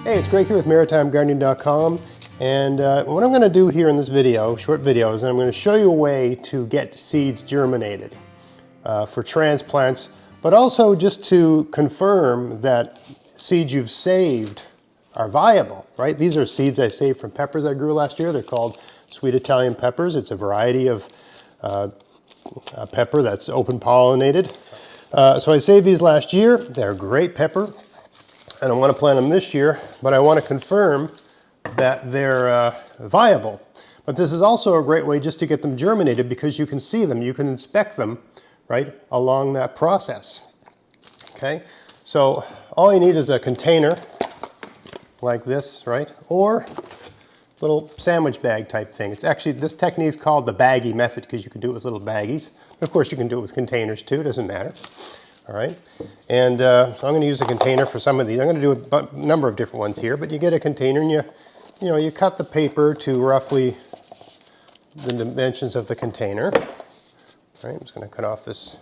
Hey, it's Greg here with MaritimeGardening.com, and what I'm going to do here in this video, short video, is I'm going to show you a way to get seeds germinated for transplants, but also just to confirm that seeds you've saved are viable, right? These are seeds I saved from peppers I grew last year. They're called sweet Italian peppers. It's a variety of a pepper that's open pollinated. So I saved these last year. They're great pepper. And I want to plant them this year, but I want to confirm that they're viable. But this is also a great way just to get them germinated because you can see them, you can inspect them, right, along that process. Okay, so all you need is a container like this, right, or little sandwich bag type thing. It's actually, this technique is called the baggy method because you can do it with little baggies. Of course, you can do it with containers too, it doesn't matter. All right, and so I'm going to use a container for some of these. I'm going to do a number of different ones here, but you get a container and you cut the paper to roughly the dimensions of the container. All right, I'm just going to cut off this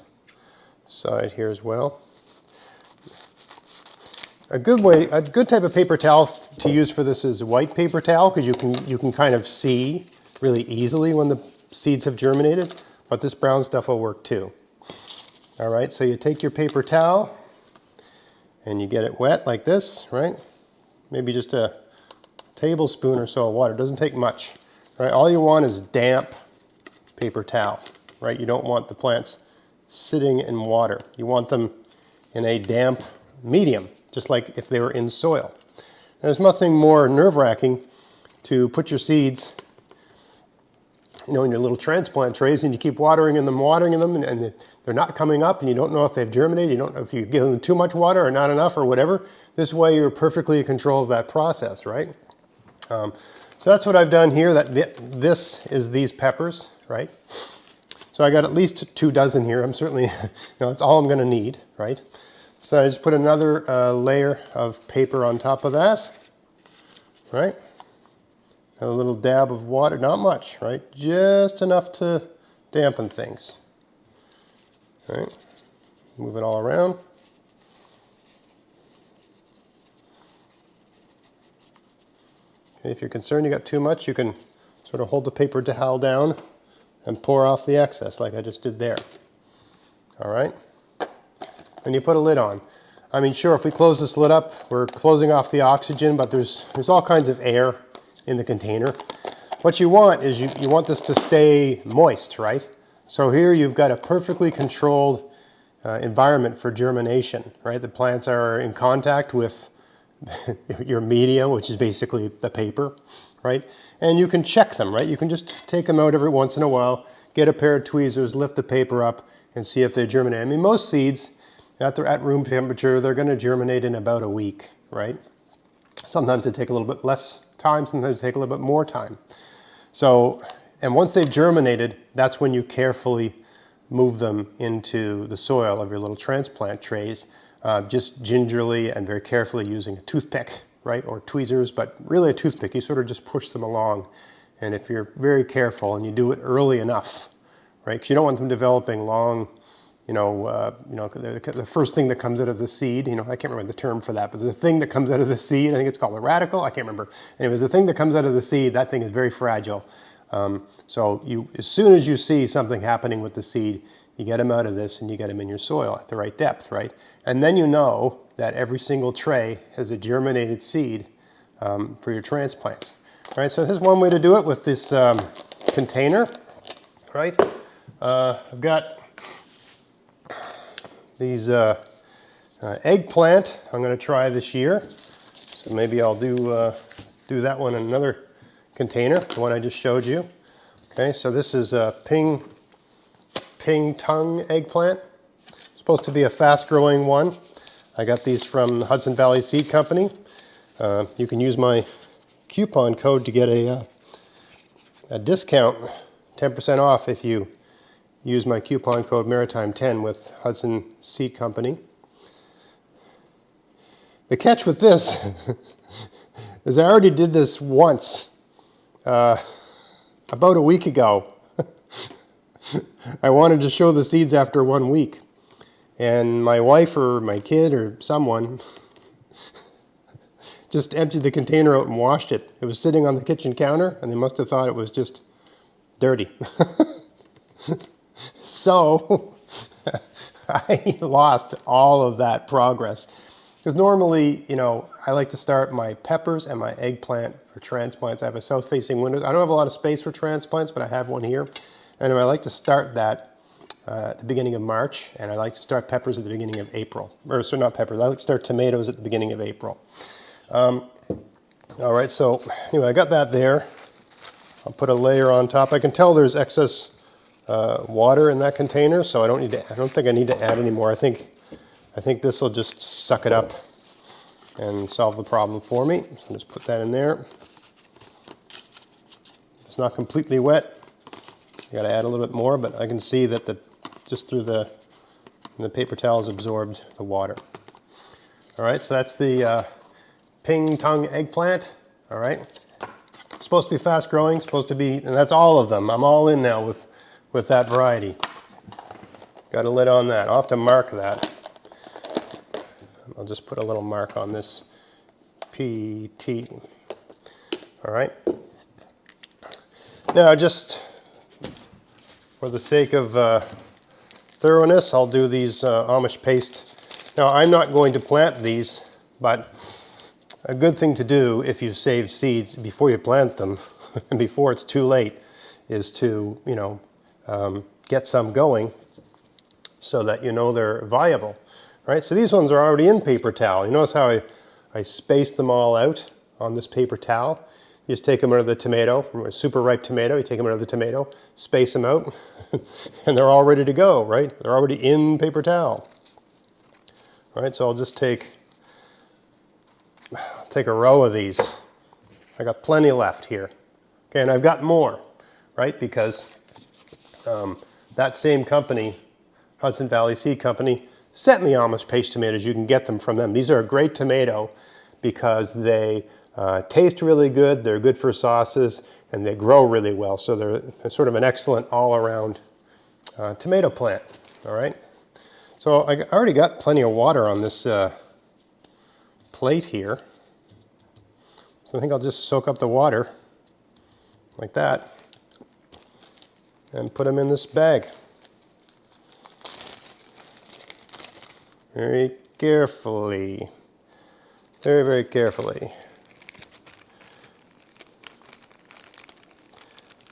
side here as well. A good type of paper towel to use for this is white paper towel because you can kind of see really easily when the seeds have germinated, but this brown stuff will work too. All right, so you take your paper towel and you get it wet like this, right? Maybe just a tablespoon or so of water. It doesn't take much, right? All you want is damp paper towel, right? You don't want the plants sitting in water. You want them in a damp medium, just like if they were in soil. And there's nothing more nerve-wracking to put your seeds in your little transplant trays and you keep watering them and they're not coming up and you don't know if they've germinated, you don't know if you give them too much water or not enough or whatever. This way you're perfectly in control of that process, right? So that's what I've done here. This is these peppers, right? So I got at least 2 dozen here. I'm certainly, that's all I'm gonna need, right? So I just put another layer of paper on top of that, right? A little dab of water, not much, right? Just enough to dampen things. All right, move it all around. Okay, if you're concerned you got too much, you can sort of hold the paper towel down and pour off the excess like I just did there. All right, and you put a lid on. I mean, sure, if we close this lid up, we're closing off the oxygen, but there's all kinds of air in the container. What you want is you want this to stay moist, right? So here you've got a perfectly controlled environment for germination, right? The plants are in contact with your media, which is basically the paper, right? And you can check them, right? You can just take them out every once in a while, get a pair of tweezers, lift the paper up, and see if they germinate. I mean, most seeds, at room temperature, they're going to germinate in about a week, right? Sometimes they take a little bit less time, sometimes they take a little bit more time. So, and once they've germinated, that's when you carefully move them into the soil of your little transplant trays, just gingerly and very carefully using a toothpick, right, or tweezers, but really a toothpick. You sort of just push them along. And if you're very careful and you do it early enough, right, because you don't want them developing long, the first thing that comes out of the seed, I can't remember the term for that, but the thing that comes out of the seed, I think it's called a radicle, I can't remember. Anyways, the thing that comes out of the seed, that thing is very fragile. So as soon as you see something happening with the seed, you get them out of this and you get them in your soil at the right depth, right? And then you know that every single tray has a germinated seed for your transplants. All right, so here's one way to do it with this container, right? I've got these eggplant I'm going to try this year, so maybe I'll do that one in another container, the one I just showed you. Okay, so this is a ping tongue eggplant. It's supposed to be a fast-growing one. I got these from the Hudson Valley Seed Company. You can use my coupon code to get a discount, 10% off if you use my coupon code Maritime10 with Hudson Seed Company. The catch with this is I already did this once, about a week ago. I wanted to show the seeds after 1 week. And my wife or my kid or someone just emptied the container out and washed it. It was sitting on the kitchen counter, and they must have thought it was just dirty. So I lost all of that progress. Because normally, you know, I like to start my peppers and my eggplant for transplants. I have a south-facing window. I don't have a lot of space for transplants, but I have one here. Anyway, I like to start that at the beginning of March, and I like to start peppers at the beginning of April. Or, so not peppers, I like to start tomatoes at the beginning of April. All right, so anyway, I got that there. I'll put a layer on top. I can tell there's excess water in that container, so I don't think I need to add any more. I think this will just suck it up and solve the problem for me. So just put that in there. It's not completely wet. You got to add a little bit more, but I can see that just through the paper towel has absorbed the water. All right, so that's the ping tongue eggplant. All right, it's supposed to be fast growing. Supposed to be, and that's all of them. I'm all in now with that variety. Got a lid on that. I'll have to mark that. I'll just put a little mark on this PT. All right. Now, just for the sake of thoroughness, I'll do these Amish paste. Now, I'm not going to plant these, but a good thing to do if you save seeds before you plant them and before it's too late is to, you know, get some going so that you know they're viable. Right, so these ones are already in paper towel. You notice how I spaced them all out on this paper towel. You just take them out of the tomato, a super ripe tomato, you take them out of the tomato, space them out, and they're all ready to go, right? They're already in paper towel. All right, so I'll just take a row of these. I got plenty left here. Okay, and I've got more, right? Because that same company, Hudson Valley Seed Company, sent me Amish paste tomatoes. You can get them from them. These are a great tomato because they taste really good, they're good for sauces, and they grow really well. So they're sort of an excellent all-around tomato plant. All right. So I already got plenty of water on this plate here. So I think I'll just soak up the water like that and put them in this bag. Very carefully, very, very carefully.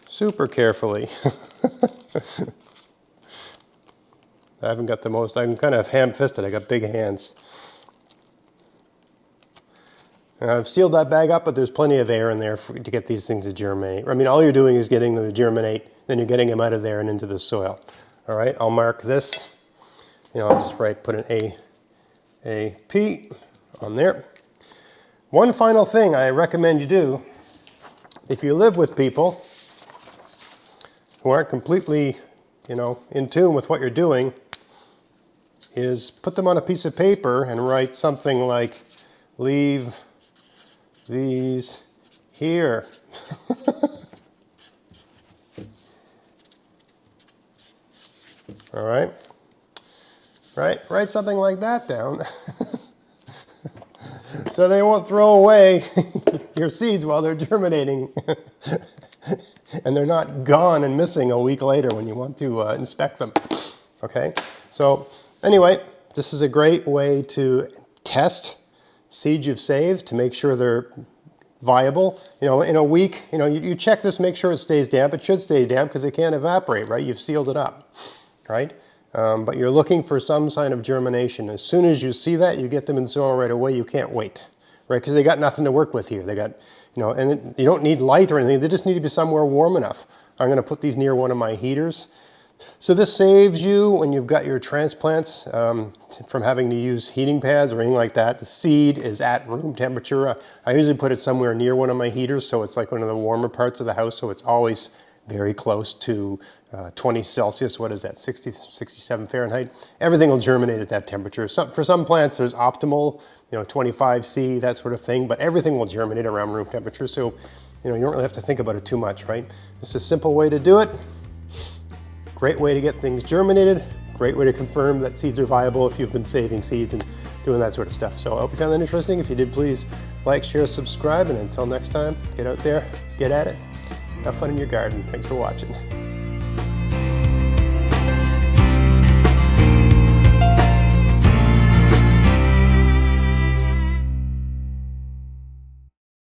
Super carefully. I haven't got the most, I'm kind of ham-fisted, I got big hands. And I've sealed that bag up, but there's plenty of air in there to get these things to germinate. I mean, all you're doing is getting them to germinate, then you're getting them out of there and into the soil. All right, I'll mark this. You know, I'll just put an AP on there. One final thing I recommend you do, if you live with people who aren't completely, you know, in tune with what you're doing, is put them on a piece of paper and write something like, leave these here. All right. Right? Write something like that down. So they won't throw away your seeds while they're germinating. And they're not gone and missing a week later when you want to inspect them. Okay? So anyway, this is a great way to test seeds you've saved to make sure they're viable. You know, in a week, you know, you check this, make sure it stays damp. It should stay damp because it can't evaporate, right? You've sealed it up, right? But you're looking for some sign of germination. As soon as you see that, you get them in soil right away. You can't wait, right? Because they got nothing to work with here. They got, you know, and you don't need light or anything. They just need to be somewhere warm enough. I'm going to put these near one of my heaters. So this saves you, when you've got your transplants, from having to use heating pads or anything like that. The seed is at room temperature. I usually put it somewhere near one of my heaters, so it's like one of the warmer parts of the house, so it's always very close to 20 Celsius. What is that, 60, 67 Fahrenheit? Everything will germinate at that temperature. For some plants, there's optimal, you know, 25 C, that sort of thing, but everything will germinate around room temperature, so you know, you don't really have to think about it too much, right? It's a simple way to do it. Great way to get things germinated, Great way to confirm that seeds are viable if you've been saving seeds and doing that sort of stuff. So I hope you found that interesting. If you did, please like, share, subscribe, and until next time, get out there, get at it, have fun in your garden. Thanks for watching.